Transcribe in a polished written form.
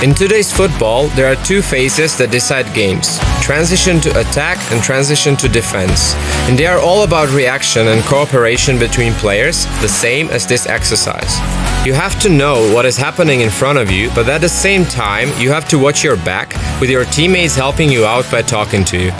In today's football, there are two phases that decide games: transition to attack and transition to defense. And they are all about reaction and cooperation between players, the same as this exercise. You have to know what is happening in front of you, but at the same time, you have to watch your back, with your teammates helping you out by talking to you.